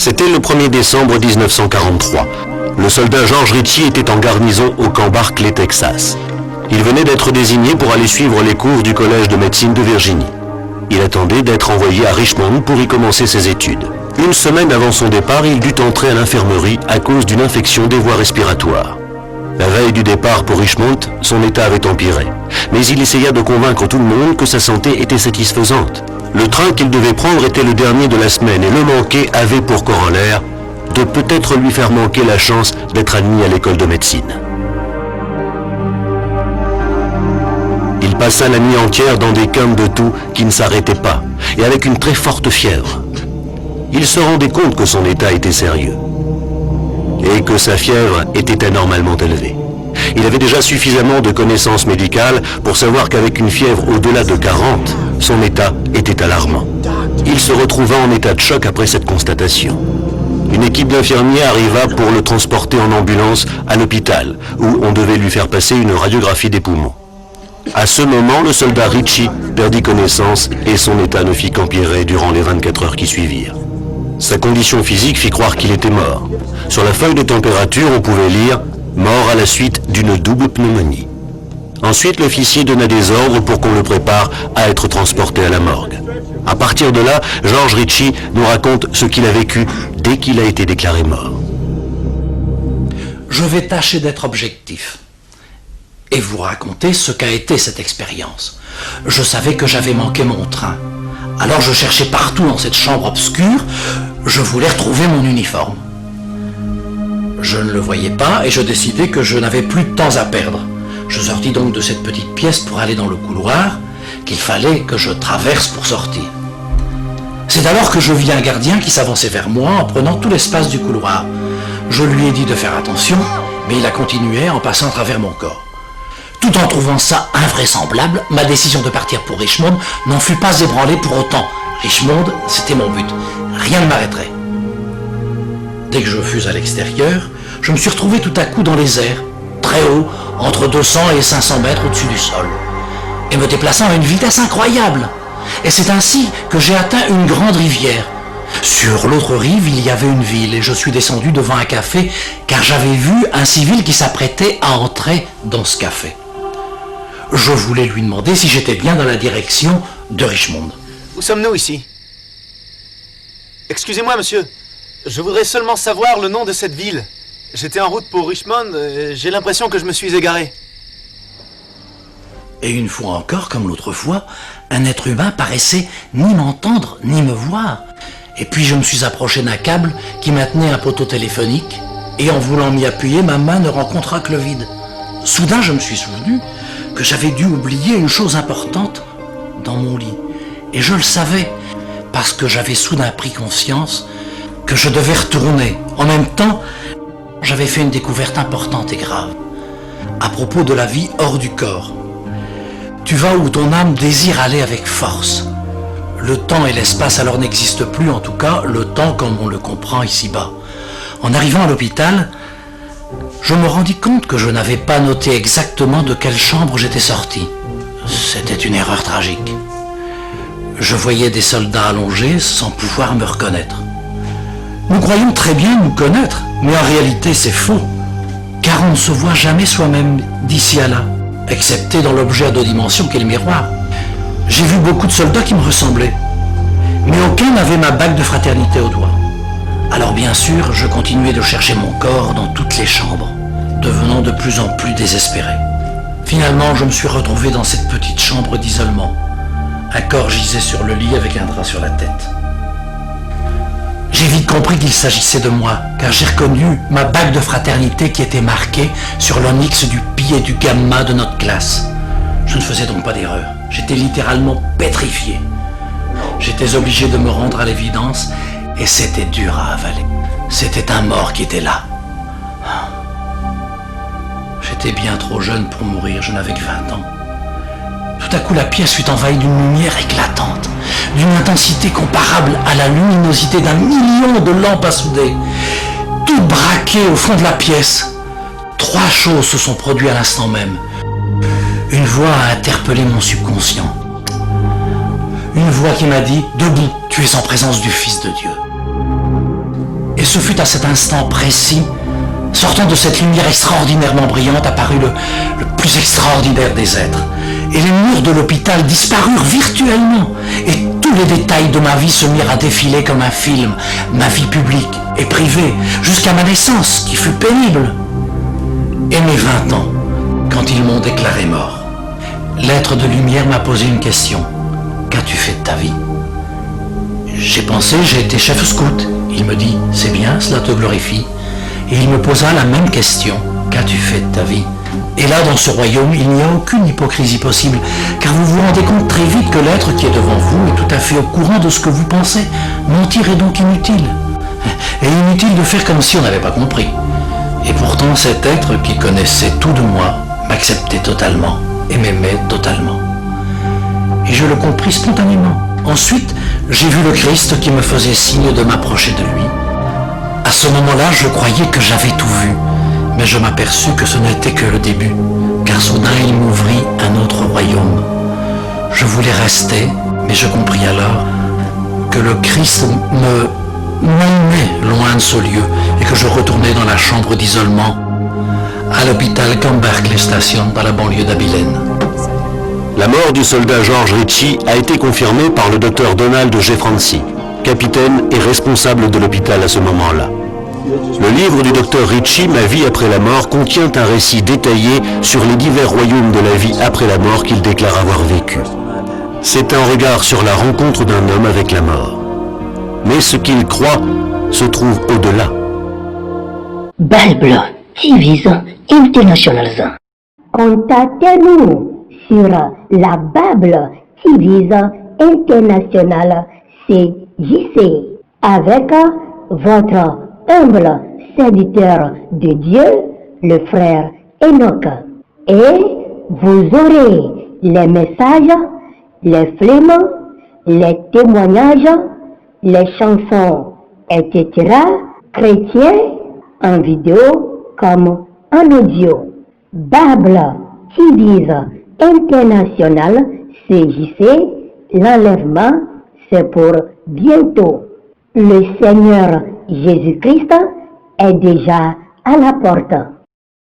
C'était le 1er décembre 1943. Le soldat George Ritchie était en garnison au camp Barclay, Texas. Il venait d'être désigné pour aller suivre les cours du collège de médecine de Virginie. Il attendait d'être envoyé à Richmond pour y commencer ses études. Une semaine avant son départ, il dut entrer à l'infirmerie à cause d'une infection des voies respiratoires. La veille du départ pour Richmond, son état avait empiré. Mais il essaya de convaincre tout le monde que sa santé était satisfaisante. Le train qu'il devait prendre était le dernier de la semaine et le manquer avait pour corollaire de peut-être lui faire manquer la chance d'être admis à l'école de médecine. Il passa la nuit entière dans des quintes de toux qui ne s'arrêtaient pas, et avec une très forte fièvre. Il se rendait compte que son état était sérieux, et que sa fièvre était anormalement élevée. Il avait déjà suffisamment de connaissances médicales pour savoir qu'avec une fièvre au-delà de 40, son état était alarmant. Il se retrouva en état de choc après cette constatation. Une équipe d'infirmiers arriva pour le transporter en ambulance à l'hôpital, où on devait lui faire passer une radiographie des poumons. À ce moment, le soldat Ritchie perdit connaissance et son état ne fit qu'empirer durant les 24 heures qui suivirent. Sa condition physique fit croire qu'il était mort. Sur la feuille de température, on pouvait lire « mort à la suite d'une double pneumonie ». Ensuite, l'officier donna des ordres pour qu'on le prépare à être transporté à la morgue. À partir de là, George Ritchie nous raconte ce qu'il a vécu dès qu'il a été déclaré mort. Je vais tâcher d'être objectif et vous raconter ce qu'a été cette expérience. Je savais que j'avais manqué mon train. Alors je cherchais partout dans cette chambre obscure, je voulais retrouver mon uniforme. Je ne le voyais pas et je décidai que je n'avais plus de temps à perdre. Je sortis donc de cette petite pièce pour aller dans le couloir qu'il fallait que je traverse pour sortir. C'est alors que je vis un gardien qui s'avançait vers moi en prenant tout l'espace du couloir. Je lui ai dit de faire attention, mais il a continué en passant à travers mon corps. Tout en trouvant ça invraisemblable, ma décision de partir pour Richmond n'en fut pas ébranlée pour autant. Richmond, c'était mon but. Rien ne m'arrêterait. Dès que je fus à l'extérieur, je me suis retrouvé tout à coup dans les airs, très haut, entre 200 et 500 mètres au-dessus du sol, et me déplaçant à une vitesse incroyable. Et c'est ainsi que j'ai atteint une grande rivière. Sur l'autre rive, il y avait une ville, et je suis descendu devant un café, car j'avais vu un civil qui s'apprêtait à entrer dans ce café. Je voulais lui demander si j'étais bien dans la direction de Richmond. Où sommes-nous ici? Excusez-moi, monsieur. Je voudrais seulement savoir le nom de cette ville. J'étais en route pour Richmond et j'ai l'impression que je me suis égaré. Et une fois encore, comme l'autre fois, un être humain paraissait ni m'entendre ni me voir. Et puis je me suis approché d'un câble qui maintenait un poteau téléphonique, et en voulant m'y appuyer, ma main ne rencontra que le vide. Soudain, je me suis souvenu que j'avais dû oublier une chose importante dans mon lit. Et je le savais, parce que j'avais soudain pris conscience que je devais retourner. En même temps, j'avais fait une découverte importante et grave, à propos de la vie hors du corps. Tu vas où ton âme désire aller avec force. Le temps et l'espace alors n'existent plus, en tout cas, le temps comme on le comprend ici-bas. En arrivant à l'hôpital, je me rendis compte que je n'avais pas noté exactement de quelle chambre j'étais sorti. C'était une erreur tragique. Je voyais des soldats allongés sans pouvoir me reconnaître. Nous croyons très bien nous connaître, mais en réalité c'est faux, car on ne se voit jamais soi-même d'ici à là, excepté dans l'objet à 2 dimensions qu'est le miroir. J'ai vu beaucoup de soldats qui me ressemblaient, mais aucun n'avait ma bague de fraternité au doigt. Alors bien sûr, je continuais de chercher mon corps dans toutes les chambres, devenant de plus en plus désespéré. Finalement, je me suis retrouvé dans cette petite chambre d'isolement. Un corps gisait sur le lit avec un drap sur la tête. J'ai vite compris qu'il s'agissait de moi, car j'ai reconnu ma bague de fraternité qui était marquée sur l'onyx du pi et du gamma de notre classe. Je ne faisais donc pas d'erreur. J'étais littéralement pétrifié. J'étais obligé de me rendre à l'évidence, et c'était dur à avaler. C'était un mort qui était là. J'étais bien trop jeune pour mourir, je n'avais que 20 ans. Tout à coup, la pièce fut envahie d'une lumière éclatante, d'une intensité comparable à la luminosité d'1 million de lampes à souder. Tout braqué au fond de la pièce. 3 choses se sont produites à l'instant même. Une voix a interpellé mon subconscient. Une voix qui m'a dit « Debout, tu es en présence du Fils de Dieu ». ce fut à cet instant précis, sortant de cette lumière extraordinairement brillante, apparut le plus extraordinaire des êtres. Et les murs de l'hôpital disparurent virtuellement, et tous les détails de ma vie se mirent à défiler comme un film, ma vie publique et privée, jusqu'à ma naissance, qui fut pénible. Et mes 20 ans, quand ils m'ont déclaré mort. L'être de lumière m'a posé une question. Qu'as-tu fait de ta vie? J'ai pensé, j'ai été chef scout. Il me dit, c'est bien, cela te glorifie. Et il me posa la même question. Qu'as-tu fait de ta vie? Et là, dans ce royaume, il n'y a aucune hypocrisie possible, car vous vous rendez compte très vite que l'être qui est devant vous est tout à fait au courant de ce que vous pensez. Mentir est donc inutile. Et inutile de faire comme si on n'avait pas compris. Et pourtant, cet être qui connaissait tout de moi m'acceptait totalement et m'aimait totalement. Et je le compris spontanément. Ensuite, j'ai vu le Christ qui me faisait signe de m'approcher de lui. À ce moment-là, je croyais que j'avais tout vu, mais je m'aperçus que ce n'était que le début, car soudain il m'ouvrit un autre royaume. Je voulais rester, mais je compris alors que le Christ m'emmenait loin de ce lieu et que je retournais dans la chambre d'isolement à l'hôpital Camberkeley Station dans la banlieue d'Abilene. La mort du soldat George Ritchie a été confirmée par le docteur Donald G. Franci, capitaine et responsable de l'hôpital à ce moment-là. Le livre du docteur Ritchie, Ma vie après la mort, contient un récit détaillé sur les divers royaumes de la vie après la mort qu'il déclare avoir vécu. C'est un regard sur la rencontre d'un homme avec la mort. Mais ce qu'il croit se trouve au-delà. Bible TV International. Contactez-nous sur la Bible TV International CJC avec votre humble serviteur de Dieu, le frère Enoch. Et vous aurez les messages, les films, les témoignages, les chansons, etc. chrétiens en vidéo comme en audio. Bible TV International CJC, l'enlèvement, c'est pour bientôt. Le Seigneur Jésus-Christ est déjà à la porte.